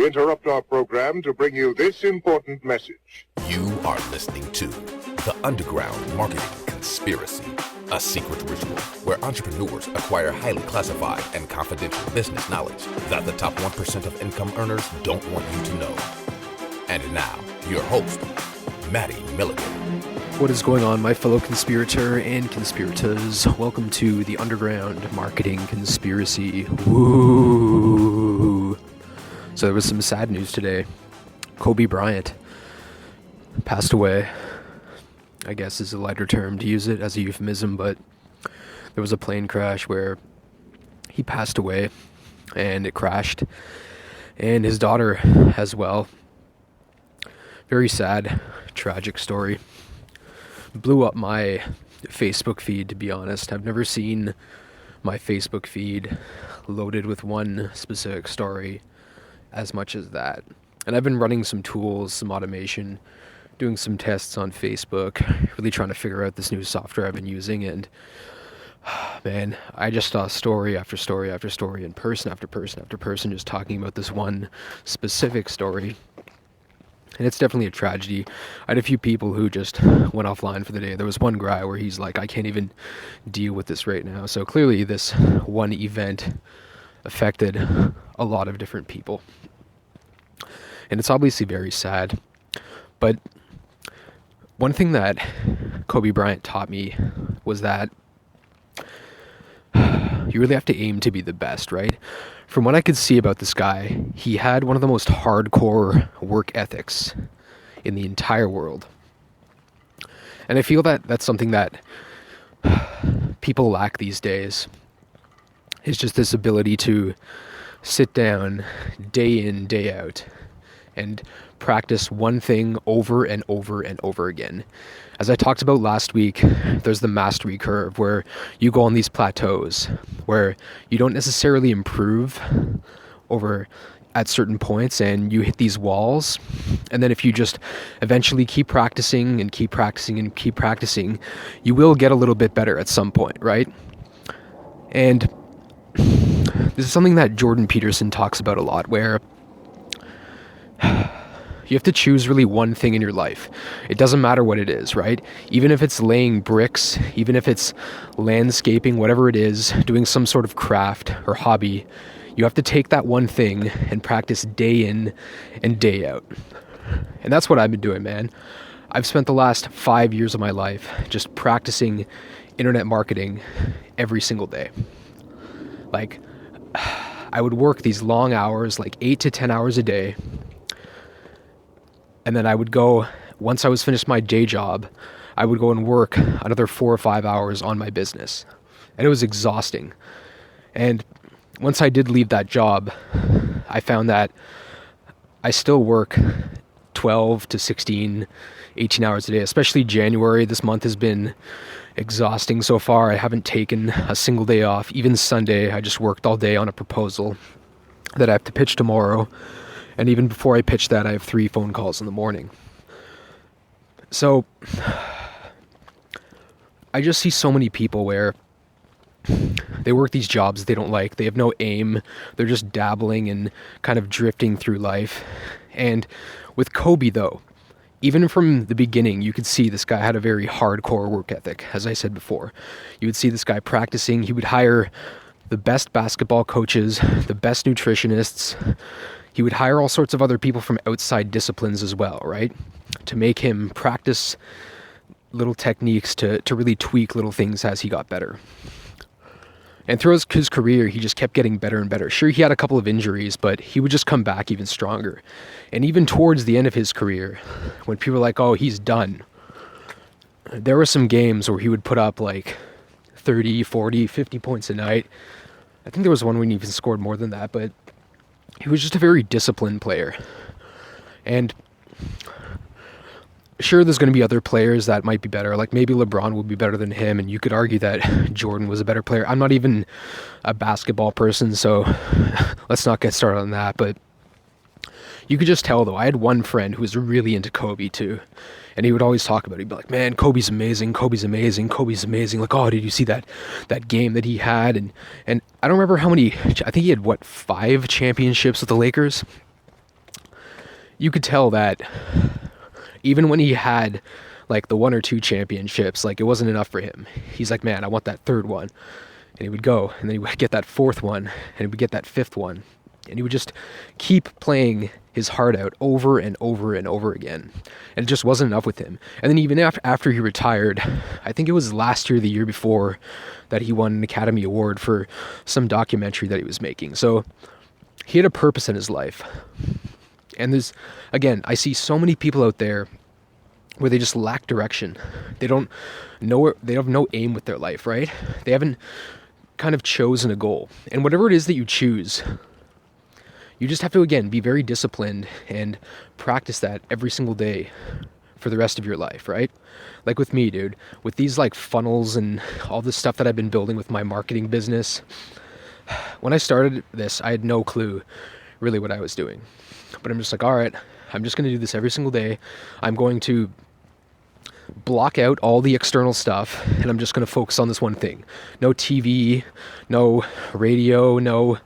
We interrupt our program to bring you this important message. You are listening to The Underground Marketing Conspiracy, a secret ritual where entrepreneurs acquire highly classified and confidential business knowledge that the top 1% of income earners don't want you to know. And now, your host, Maddie Milligan. What is going on, my fellow conspirator and conspirators? Welcome to the Underground Marketing Conspiracy. Woo! So there was some sad news today. Kobe Bryant passed away. I guess is a lighter term to use it as a euphemism, but there was a plane crash where he passed away, and it crashed, and his daughter as well. Very sad, tragic story. Blew up my Facebook feed, to be honest. I've never seen my Facebook feed loaded with one specific story as much as that. And I've been running some tools, some automation, doing some tests on Facebook, really trying to figure out this new software I've been using, and man, I just saw story after story after story, and person after person after person just talking about this one specific story. And it's definitely a tragedy. I had a few people who just went offline for the day. There was one guy where he's like, I can't even deal with this right now. So clearly this one event affected a lot of different people. And it's obviously very sad. But one thing that Kobe Bryant taught me was that you really have to aim to be the best, right? From what I could see about this guy, he had one of the most hardcore work ethics in the entire world. And I feel that that's something that people lack these days. It's just this ability to sit down day in, day out, and practice one thing over and over and over again. As I talked about last week, there's the mastery curve where you go on these plateaus where you don't necessarily improve over at certain points, and you hit these walls. And then if you just eventually keep practicing and keep practicing and keep practicing, you will get a little bit better at some point, right? And this is something that Jordan Peterson talks about a lot, where you have to choose really one thing in your life. It doesn't matter what it is, right? Even if it's laying bricks, even if it's landscaping, whatever it is, doing some sort of craft or hobby, you have to take that one thing and practice day in and day out. And that's what I've been doing, man. I've spent the last 5 years of my life just practicing internet marketing every single day. Like, I would work these long hours, like 8 to 10 hours a day. And then I would go, once I was finished my day job, I would go and work another 4 or 5 hours on my business. And it was exhausting. And once I did leave that job, I found that I still work 12 to 16, 18 hours a day, especially January. This month has been exhausting so far. I haven't taken a single day off. Even Sunday, I just worked all day on a proposal that I have to pitch tomorrow. And even before I pitch that, I have 3 phone calls in the morning. So I just see so many people where they work these jobs they don't like. They have no aim. They're just dabbling and kind of drifting through life. And with Kobe, though, even from the beginning, you could see this guy had a very hardcore work ethic. As I said before, you would see this guy practicing. He would hire the best basketball coaches, the best nutritionists. He would hire all sorts of other people from outside disciplines as well, right? To make him practice little techniques to really tweak little things as he got better. And throughout his career, he just kept getting better and better. Sure, he had a couple of injuries, but he would just come back even stronger. And even towards the end of his career, when people were like, oh, he's done, there were some games where he would put up like 30, 40, 50 points a night. I think there was one when he even scored more than that, but he was just a very disciplined player. And sure, there's going to be other players that might be better. Like maybe LeBron would be better than him, and you could argue that Jordan was a better player. I'm not even a basketball person, so let's not get started on that. But you could just tell, though. I had one friend who was really into Kobe, too. And he would always talk about it. He'd be like, man, Kobe's amazing, Kobe's amazing, Kobe's amazing. Like, oh, did you see that game that he had? And I don't remember how many, I think he had, 5 championships with the Lakers? you could tell that even when he had like the 1 or 2 championships, like it wasn't enough for him. He's like, man, I want that 3rd one. And he would go, and then he would get that 4th one, and he would get that 5th one. And he would just keep playing his heart out over and over and over again. And it just wasn't enough with him. And then even after he retired, I think it was last year, the year before, that he won an Academy Award for some documentary that he was making. So he had a purpose in his life. And again, I see so many people out there where they just lack direction. They don't know, they have no aim with their life, right? They haven't kind of chosen a goal. And whatever it is that you choose, you just have to, again, be very disciplined and practice that every single day for the rest of your life, right? Like with me, dude, with these like funnels and all this stuff that I've been building with my marketing business. When I started this, I had no clue really what I was doing. But I'm just like, all right, I'm just going to do this every single day. I'm going to block out all the external stuff, and I'm just going to focus on this one thing. No TV, no radio, no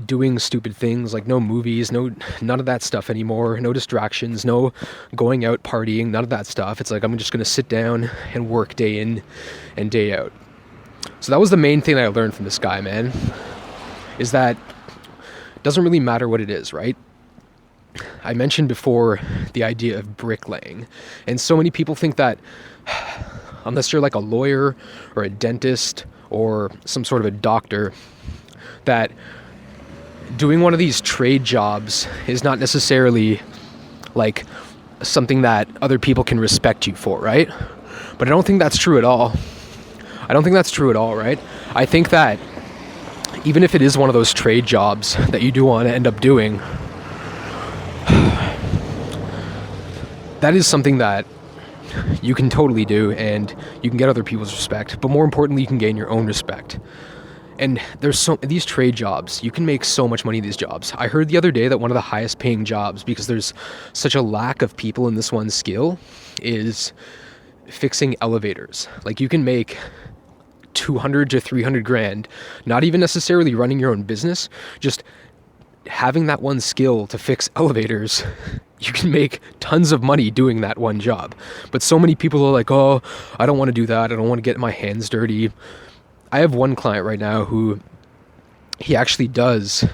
doing stupid things, like no movies, none of that stuff anymore, no distractions, no going out partying, none of that stuff. It's like I'm just going to sit down and work day in and day out. So that was the main thing that I learned from this guy, man, is that it doesn't really matter what it is, right? I mentioned before the idea of bricklaying, and so many people think that unless you're like a lawyer or a dentist or some sort of a doctor, that doing one of these trade jobs is not necessarily like something that other people can respect you for, right? But I don't think that's true at all. Right? I think that even if it is one of those trade jobs that you do want to end up doing, that is something that you can totally do, and you can get other people's respect, but more importantly, you can gain your own respect. And there's these trade jobs, you can make so much money in these jobs. I heard the other day that one of the highest paying jobs, because there's such a lack of people in this one skill, is fixing elevators. Like you can make 200 to 300 grand, not even necessarily running your own business, just having that one skill to fix elevators. You can make tons of money doing that one job. But so many people are like, oh, I don't want to do that. I don't want to get my hands dirty. I have one client right now who he actually does.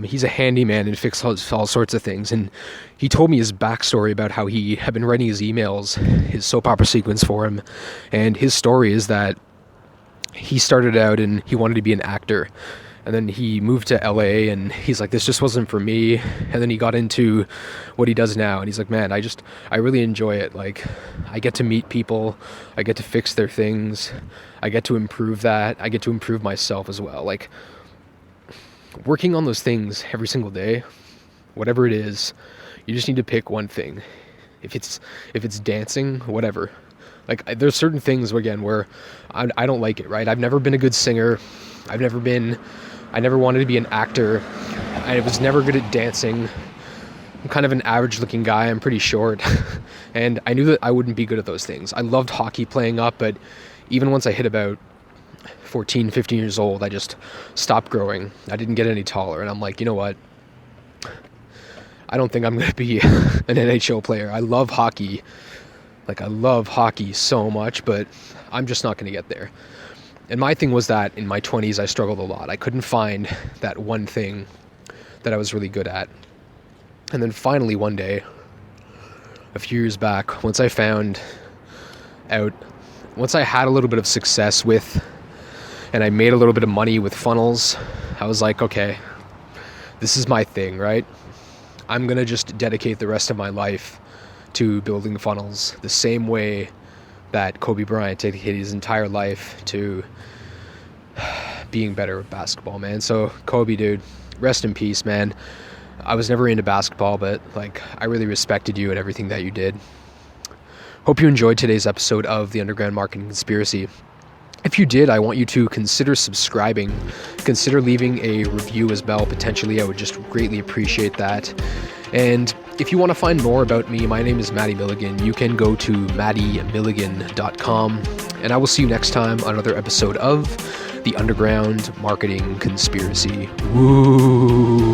He's a handyman and fixes all sorts of things. And he told me his backstory about how he had been writing his emails, his soap opera sequence for him. And his story is that he started out and he wanted to be an actor. And then he moved to LA and he's like, this just wasn't for me. And then he got into what he does now. And he's like, man, I really enjoy it. Like, I get to meet people. I get to fix their things. I get to improve that. I get to improve myself as well. Like, working on those things every single day, whatever it is, you just need to pick one thing. If it's dancing, whatever. Like, there's certain things, again, where I don't like it, right? I've never been a good singer. I never wanted to be an actor. I was never good at dancing. I'm kind of an average looking guy. I'm pretty short. And I knew that I wouldn't be good at those things. I loved hockey playing up, but even once I hit about 14, 15 years old, I just stopped growing. I didn't get any taller. And I'm like, you know what? I don't think I'm going to be an NHL player. I love hockey. Like, I love hockey so much, but I'm just not going to get there. And my thing was that in my 20s, I struggled a lot. I couldn't find that one thing that I was really good at. And then finally one day, a few years back, once I had a little bit of success with, and I made a little bit of money with funnels, I was like, okay, this is my thing, right? I'm going to just dedicate the rest of my life to building funnels the same way that Kobe Bryant dedicated his entire life to being better at basketball, man. So Kobe, dude, rest in peace, man. I was never into basketball, but like, I really respected you and everything that you did. Hope you enjoyed today's episode of the Underground Marketing Conspiracy. If you did, I want you to consider subscribing, consider leaving a review as well, potentially. I would just greatly appreciate that. And if you want to find more about me, my name is Matty Milligan. You can go to mattymilligan.com, and I will see you next time on another episode of the Underground Marketing Conspiracy. Woo!